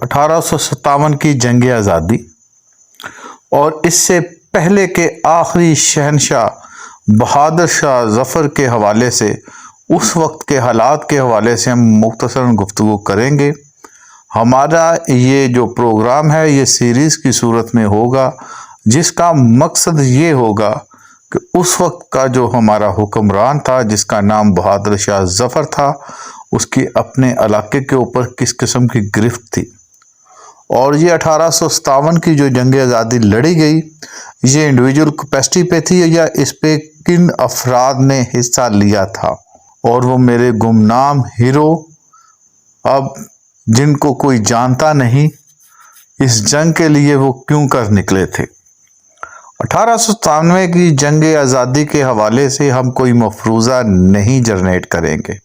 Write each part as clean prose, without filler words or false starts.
1857 की जंग आज़ादी और इससे पहले के आखिरी शहनशाह बहादुर शाह ज़फ़र के हवाले से, उस वक्त के हालात के हवाले से हम मुख्तसरन गुफ्तगू करेंगे। हमारा ये जो प्रोग्राम है ये सीरीज़ की सूरत में होगा, जिसका मकसद ये होगा कि उस वक्त का जो हमारा हुक्मरान था जिसका नाम बहादुर शाह ज़फ़र था, उसकी अपने इलाके के ऊपर किस किस्म की गिरफ्त थी और ये 1857 की जो जंग आज़ादी लड़ी गई ये इंडिविजुअल कैपेसिटी पे थी या इस पे किन अफराद ने हिस्सा लिया था। और वो मेरे गुमनाम हीरो अब जिनको कोई जानता नहीं, इस जंग के लिए वो क्यों कर निकले थे। 1897 की जंग आज़ादी के हवाले से हम कोई मफरूज़ा नहीं जनरेट करेंगे,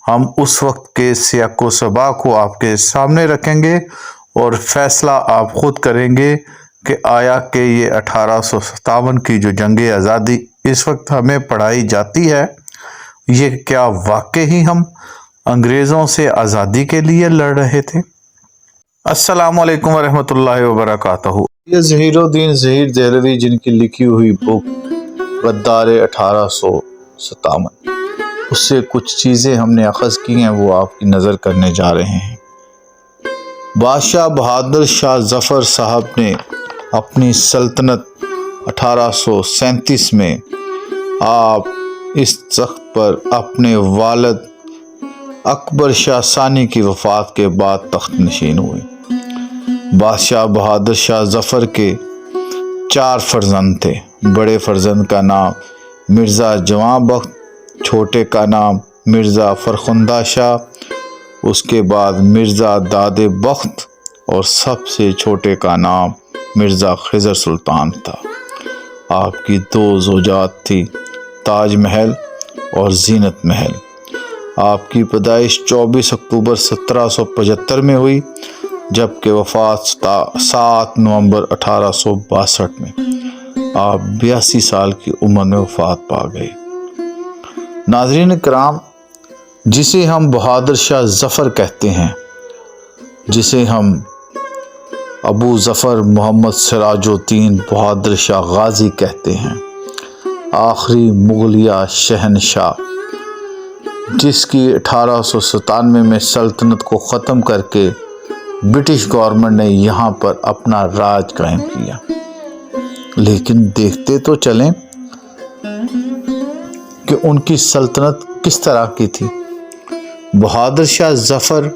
हम उस वक्त के सियाको सबा को आपके सामने रखेंगे और फैसला आप खुद करेंगे कि आया कि ये 1857 की जो जंग आज़ादी इस वक्त हमें पढ़ाई जाती है, ये क्या वाकई ही हम अंग्रेज़ों से आज़ादी के लिए लड़ रहे थे। अस्सलामु अलैकुम वरहमतुल्लाहि वबरकातुहू। ये ज़हीरुद्दीन ज़हीर देहलवी जिनकी लिखी हुई बुक गद्दार 1857, उससे कुछ चीज़ें हमने अखज़ की हैं, वो आपकी नज़र करने जा रहे हैं। बादशाह बहादुर शाह ज़फ़र साहब ने अपनी सल्तनत 1837 में आप इस तख्त पर अपने वालिद अकबर शाह सानी की वफ़ात के बाद तख्त नशीन हुए। बादशाह बहादुर शाह ज़फ़र के 4 फ़र्जंद थे। बड़े फ़र्जंद का नाम मिर्ज़ा जवां बख्त, छोटे का नाम मिर्ज़ा फ़रखुंदा शाह, उसके बाद मिर्ज़ा दादे बख्त और सबसे छोटे का नाम मिर्ज़ा खिज़र सुल्तान था। आपकी 2 ज़ौजात थी, ताज महल और ज़ीनत महल। आपकी पैदाइश 24 अक्टूबर 1775 में हुई, जबकि वफ़ात 7 नवंबर 1862 में। आप 82 साल की उम्र में वफ़ात पा गए। नाज़रीन किराम, जिसे हम बहादुर शाह ज़फ़र कहते हैं, जिसे हम अबू ज़फ़र मोहम्मद सिराजुद्दीन बहादुर शाह गाज़ी कहते हैं, आखिरी मुग़लिया शहनशाह, जिसकी 1897 में सल्तनत को ख़त्म करके ब्रिटिश गवर्नमेंट ने यहाँ पर अपना राज कायम किया। लेकिन देखते तो चलें कि उनकी सल्तनत किस तरह की थी। बहादुर शाह ज़फ़र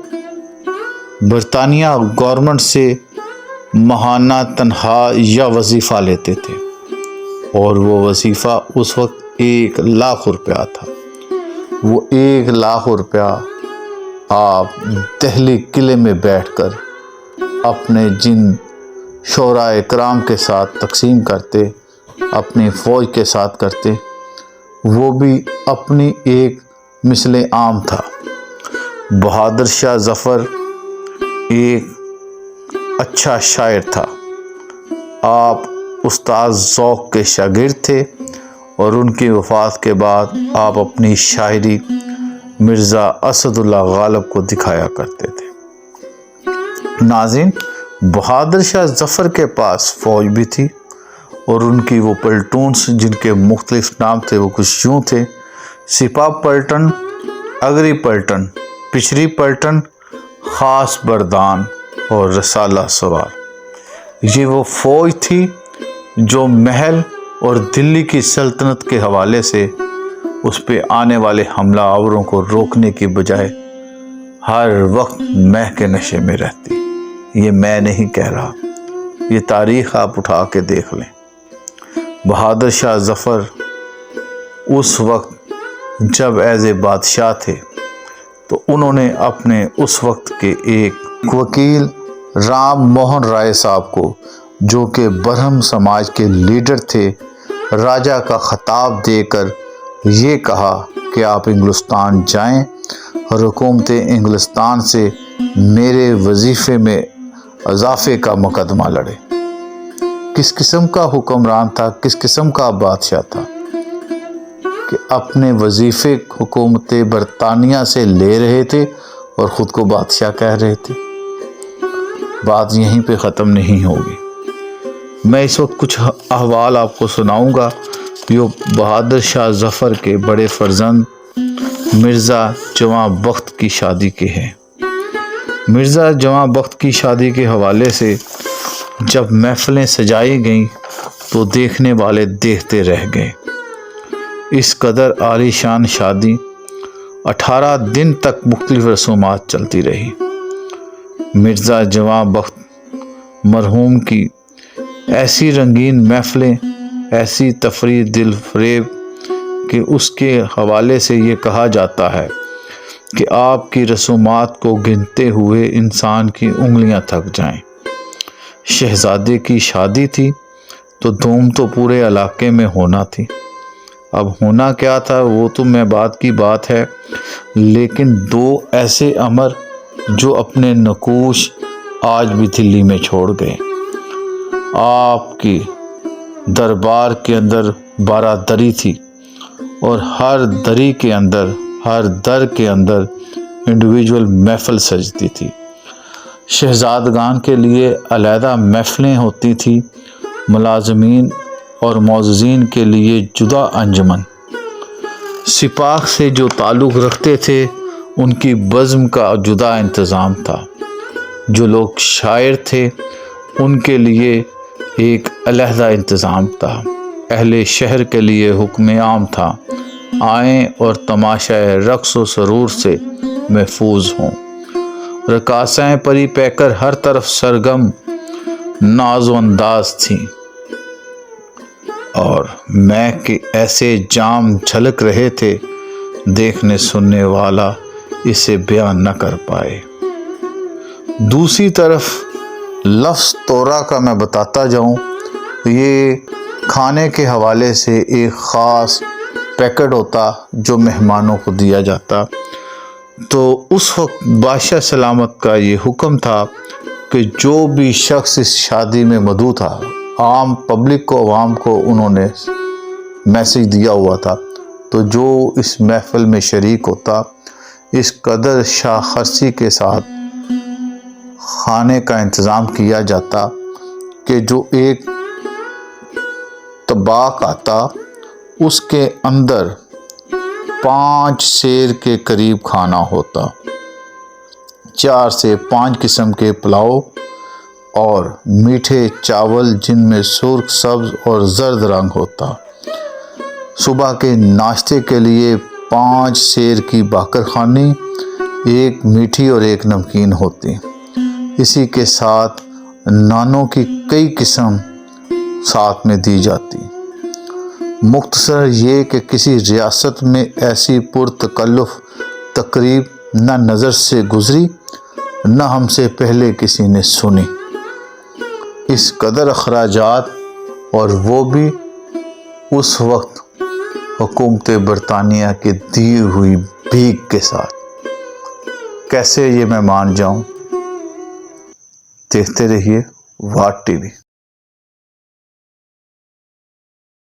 बरतानिया गवर्नमेंट से माहाना तनख्वाह या वजीफ़ा लेते थे और वो वजीफ़ा उस वक्त 1 लाख रुपया था। वो 1 लाख रुपया आप दिल्ली किले में बैठकर अपने जिन शोराए कराम के साथ तकसीम करते, अपनी फ़ौज के साथ करते, वो भी अपनी एक मिसले आम था। बहादुर शाह ज़फ़र एक अच्छा शायर था। आप उस्ताद ज़ौक़ के शागिर्द थे और उनकी वफ़ात के बाद आप अपनी शायरी मिर्ज़ा असदुल्लाह गालिब को दिखाया करते थे। नाज़रीन, बहादुर शाह ज़फ़र के पास फ़ौज भी थी और उनकी वो पल्टून्स जिनके मुख्तलिफ नाम थे वो कुछ यूँ थे: सिपाह पलटन, अगरी पलटन, पिछरी पलटन, ख़ास बरदान और रसाला सवार। ये वो फ़ौज थी जो महल और दिल्ली की सल्तनत के हवाले से उस पे आने वाले हमला आवरों को रोकने की बजाय हर वक्त मह के नशे में रहती। ये मैं नहीं कह रहा, ये तारीख़ आप उठा के देख लें। बहादुर शाह ज़फ़र उस वक्त जब एज़ ए बादशाह थे तो उन्होंने अपने उस वक्त के एक वकील राम मोहन राय साहब को, जो कि बरहम समाज के लीडर थे, राजा का ख़ताब देकर ये कहा कि आप इंग्लिस्तान जाएं और हुकूमत इंग्लिस्तान से मेरे वजीफ़े में इजाफ़े का मुकदमा लड़े। किस किस्म का हुक्मरान था, किस किस्म का बादशाह था कि अपने वजीफ़े हुकूमत बरतानिया से ले रहे थे और ख़ुद को बादशाह कह रहे थे। بات یہیں پہ ختم نہیں ہوگی۔ میں اس وقت کچھ احوال آپ کو سناؤں گا جو بہادر شاہ ظفر کے بڑے فرزند مرزا جواں بخت کی شادی کے ہیں۔ مرزا جواں بخت کی شادی کے حوالے سے جب محفلیں سجائی گئیں تو دیکھنے والے دیکھتے رہ گئے۔ اس قدر عالی شان شادی 18 دن تک مختلف رسومات چلتی رہی۔ مرزا جواں بخت مرحوم کی ایسی رنگین محفلیں، ایسی تفریح دل فریب کہ اس کے حوالے سے یہ کہا جاتا ہے کہ آپ کی رسومات کو گنتے ہوئے انسان کی انگلیاں تھک جائیں۔ شہزادے کی شادی تھی تو دھوم تو پورے علاقے میں ہونا تھی۔ اب ہونا کیا تھا وہ تو میں بات کی بات ہے، لیکن 2 ایسے امر جو اپنے نقوش آج بھی دلی میں چھوڑ گئے۔ آپ کی دربار کے اندر 12 دری تھی اور ہر دری کے اندر، ہر در کے اندر انڈیویجول محفل سجتی تھی۔ شہزادگان کے لیے علیحدہ محفلیں ہوتی تھی، ملازمین اور معززین کے لیے جدا انجمن۔ سپاہ سے جو تعلق رکھتے تھے ان کی بزم کا جدا انتظام تھا۔ جو لوگ شاعر تھے ان کے لیے ایک علیحدہ انتظام تھا۔ اہل شہر کے لیے حکم عام تھا، آئیں اور تماشائے رقص و سرور سے محفوظ ہوں۔ رقاصائیں پری پیکر ہر طرف سرگم ناز و انداز تھیں اور میں کے ایسے جام جھلک رہے تھے، دیکھنے سننے والا اسے بیان نہ کر پائے۔ دوسری طرف لفظ تورا کا میں بتاتا جاؤں، یہ کھانے کے حوالے سے ایک خاص پیکٹ ہوتا جو مہمانوں کو دیا جاتا۔ تو اس وقت بادشاہ سلامت کا یہ حکم تھا کہ جو بھی شخص اس شادی میں مدعو تھا، عام پبلک کو، عوام کو انہوں نے میسج دیا ہوا تھا، تو جو اس محفل میں شریک ہوتا اس قدر شاخرسی کے ساتھ کھانے کا انتظام کیا جاتا کہ جو ایک طباق آتا اس کے اندر 5 سیر کے قریب کھانا ہوتا، 4 سے 5 قسم کے پلاؤ اور میٹھے چاول جن میں سرخ، سبز اور زرد رنگ ہوتا۔ صبح کے ناشتے کے لیے 5 سیر کی باقر خوانی، 1 میٹھی اور 1 نمکین ہوتی۔ اسی کے ساتھ نانوں کی کئی قسم ساتھ میں دی جاتی۔ مختصر یہ کہ کسی ریاست میں ایسی پرتکلف تقریب نہ نظر سے گزری، نہ ہم سے پہلے کسی نے سنی۔ اس قدر اخراجات، اور وہ بھی اس وقت حکومت برطانیہ کے دی ہوئی بھیک کے ساتھ، کیسے یہ میں مان جاؤں؟ دیکھتے رہیے واٹ ٹی وی۔